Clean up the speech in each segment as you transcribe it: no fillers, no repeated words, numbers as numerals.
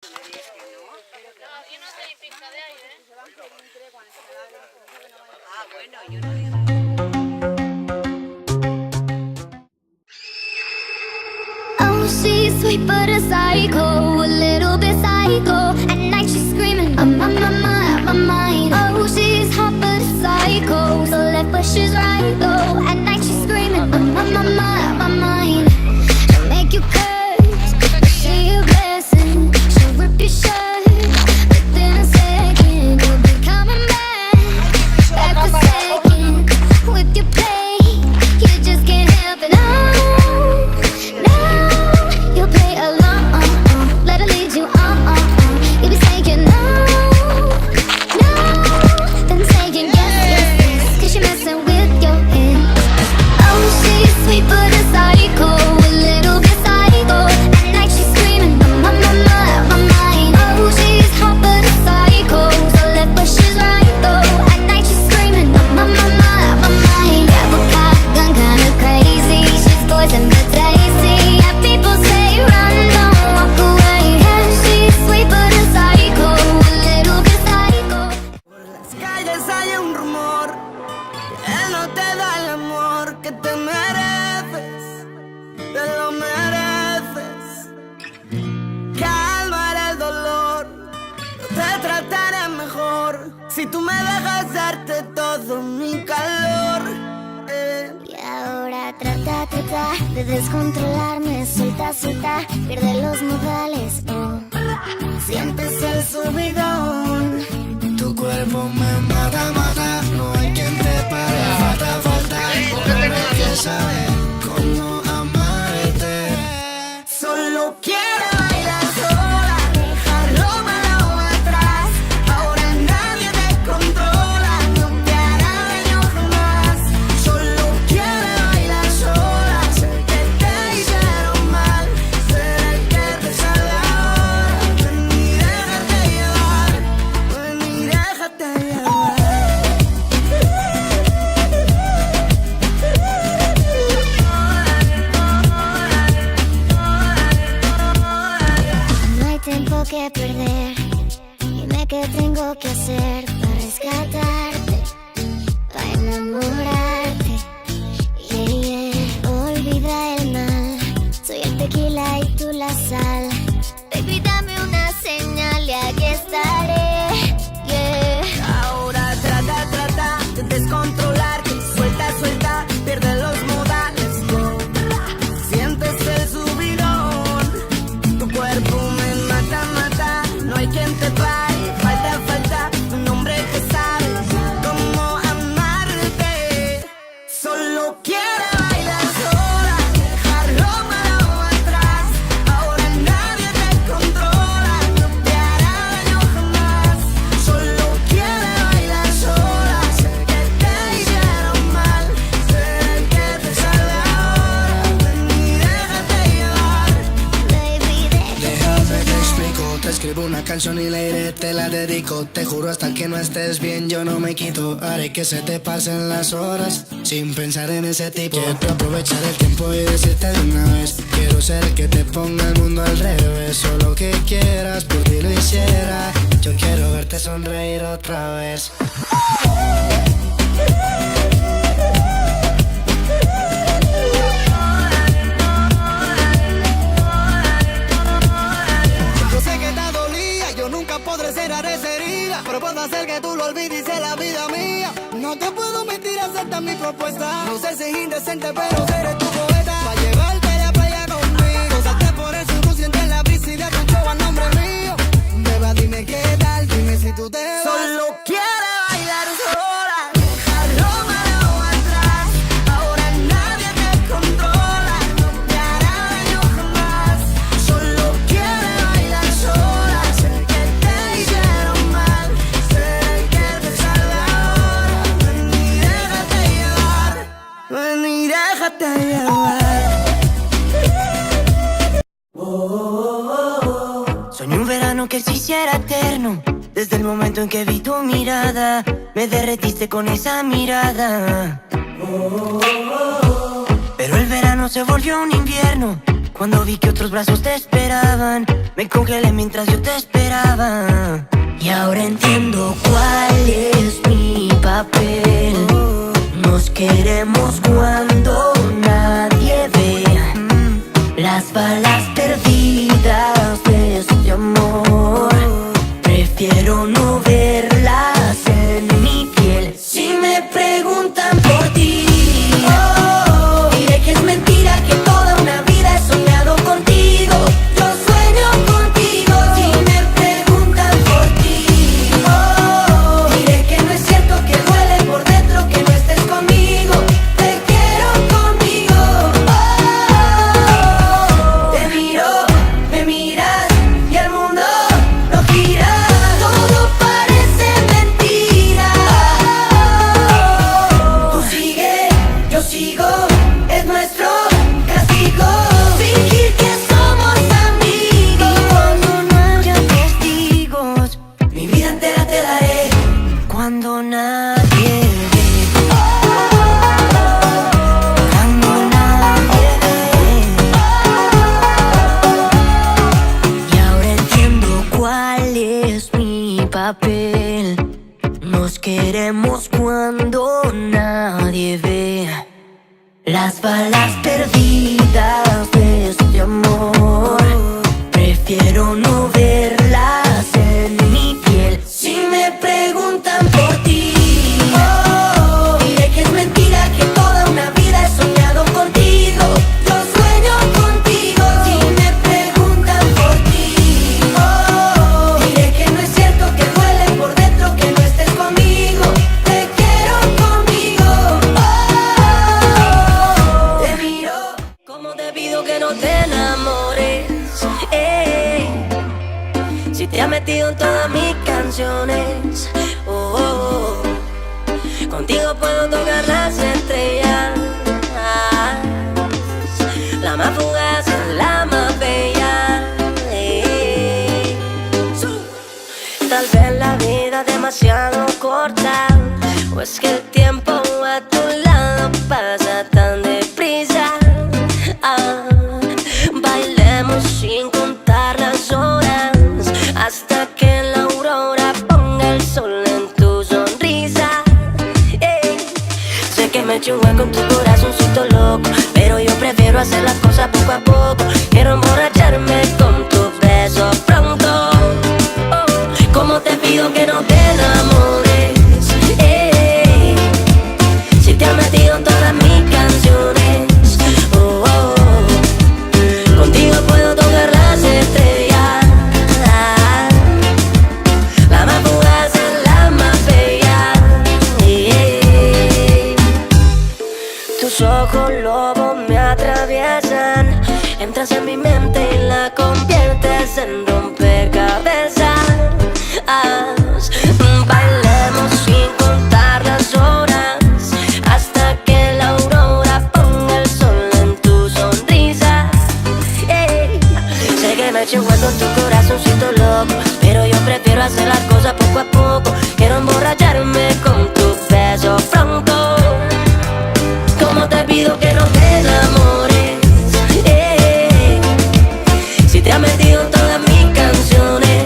Aquí no se pizca de aire. Ah, bueno, yo no digo. Oh, she's sweet but a psycho, a little bit psycho. At night she's screaming, I'm on my mind. Oh, she's hot but a psycho, so left but she's right though. At night she's screaming, I'm on my mind. She'll make you curse, say a blessing. She'll rip your shirt, within a second you'll be coming back for second with your play. You just can't help it. No. You'll play along, let her lead you on. You'll be saying no, then saying yes, 'cause you're messing with your head. Oh, she's sweet but a psycho, a little bit psycho. At night she's screaming, my mind. Oh, she's hot but a psycho, so left but she's right though. At night she's screaming, my mind. Grab a gun, kinda crazy. She's poison but tasty. Yeah, people say run, don't walk away. Yeah, she's sweet but a psycho, a little bit psycho. Por las calles hay un rumor que él no te da el amor que te mereces, te lo mereces. Calmaré el dolor, yo te trataré mejor si tú me dejas darte todo mi calor. Y ahora trata de descontrolarme. Suelta, pierde los modales. Oh, Sientes el subidón, tu cuerpo me mata, no hay quien te pare. Falta, que saber cómo amarte. Solo quiero bailar sola, dejar lo malo atrás. Ahora nadie te controla, no te hará daño jamás. Solo quiero bailar sola, sé que te hicieron mal, ser el que te salve ahora. Ven y déjate llevar, ven y déjate llevar. no hay tiempo que perder. Dime qué tengo que hacer para rescatarte, para enamorarte. Olvida el mal. Soy el tequila y tú la sal. Baby, dame una señal y aquí estaré. Yeah. Ahora trata de descontrolarte. Suelta, pierde los modales. No. Sientes el subidón, tu cuerpo me mata. No hay quien te pare. Falta, un hombre que sabe cómo amarte. Solo quiere bailar sola, dejar lo malo atrás. Ahora nadie te controla, no te hará daño jamás. Solo quiere bailar sola, sé que te hicieron mal, ser el que te salve ahora. Ven y déjate llevar. Baby, Déjame te explico, te escribo una canción y la iré, te la dedico. Te juro hasta que no estés bien yo no me quito. Haré que se te pasen las horas sin pensar en ese tipo. Quiero aprovechar el tiempo y decirte de una vez, quiero ser el que te ponga el mundo al revés. Solo que quieras, por ti lo hiciera. Yo quiero verte sonreír otra vez. Yo sé que te dolía, yo nunca podré cerrar esa herida, pero puedo hacer que tú lo olvides y la vida mía. No te puedo mentir, acepta mi propuesta. No sé si es indecente, pero seré tu poeta. Pa' llevarte a la playa conmigo, salte por el sur, sientes la brisa y de tu show a nombre mío. Beba, dime qué tal, dime si tú te vas. Solo quiero bailar sola, dejar lo malo atrás. Ahora nadie te controla, no te hará daño jamás. Solo quiero bailar sola, sé que te hicieron mal, ser el que te salve ahora. Ven y déjate llevar, ven y déjate llevar. Soñé un verano que se hiciera eterno. Desde el momento en que vi tu mirada, me derretiste con esa mirada. Pero el verano se volvió un invierno Cuando vi que otros brazos te esperaban, me congelé mientras yo te esperaba. Y ahora entiendo cuál es mi papel. Nos queremos cuando nadie ve las balas perdidas de este amor. Prefiero no verlas en mi piel. Si me preguntan por ti, diré que es mentira, que toda una vida he soñado contigo. Yo sueño contigo. Si me preguntan por ti, diré que no es cierto, que duele por dentro que no estés conmigo. Te quiero conmigo. Te miro, me miras y el mundo no gira. Todo parece mentira. Tú sigue, yo sigo, es nuestro castigo. Fingir que somos amigos. Y cuando no haya testigos, mi vida entera te daré. Cuando nadie ve, cuando nadie ve. Y ahora entiendo cuál es mi papel. Nos queremos cuando nadie ve las balas perdidas de este amor. Prefiero no verlas en mi piel. Si me preguntan por ti, diré que es mentira, que toda una vida he soñado contigo. Yo sueño contigo. Si me preguntan por ti, diré que no es cierto, que duele por dentro que no estés conmigo. Te quiero conmigo. Te miro. ¿Cómo te pido que no te enamores? Si te has metido en todas mis canciones, contigo puedo tocar las estrellas. La más fugaz es la más bella. Tal vez la vida es demasiado corta, o es que el tiempo a tu lado pasa tan deprisa. Bailemos sin contar las horas, hasta que la aurora ponga el sol en tu sonrisa. Sé que me eché un hueco en tu corazoncito loco, pero yo prefiero hacer las cosas poco a poco. Quiero emborracharme con tus besos pronto. ¿Cómo te pido que no te enamores? Si te has metido en todas mis canciones, contigo puedo tocar las estrellas. La más fugaz es la más bella. Tus ojos lobos me atraviesan, entras en mi mente y la conviertes en rompecabezas. Bailemos sin contar las horas, hasta que la aurora ponga el sol en tu sonrisa. Sé que me eché un hueco en tu corazoncito loco, pero yo prefiero hacer las cosas poco a poco. Quiero emborracharme con tus besos pronto. ¿Cómo te pido que no te enamores? Si te has metido en todas mis canciones,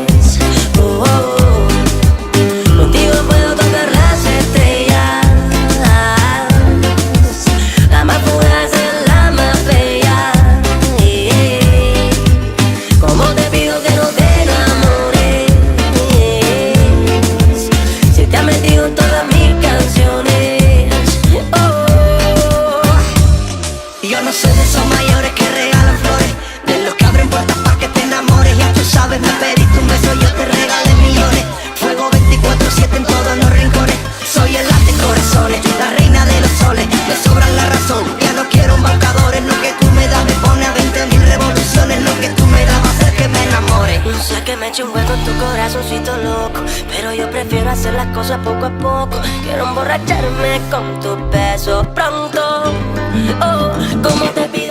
contigo puedo tocar las estrellas. La más fugaz es la más bella. ¿Cómo te pido que no te enamores? Si te has metido en todas mis canciones. Yo no soy de esos mayores que regalan flores, de los que abren puertas pa' que te enamores. Ya tú sabes, me pediste un beso, yo te regalé millones. Fuego 24/7 en todos los rincones. Soy el as de corazones, la reina de los soles. Me sobran la razón, ya no quiero embaucadores. Lo que tú me das me pone a 20.000 revoluciones. Lo que tú me das va a hacer que me enamore. Sé que me eché un hueco en tu corazoncito loco, pero yo prefiero hacer las cosas poco a poco. Quiero emborracharme con tus besos pronto. ¿Cómo te pido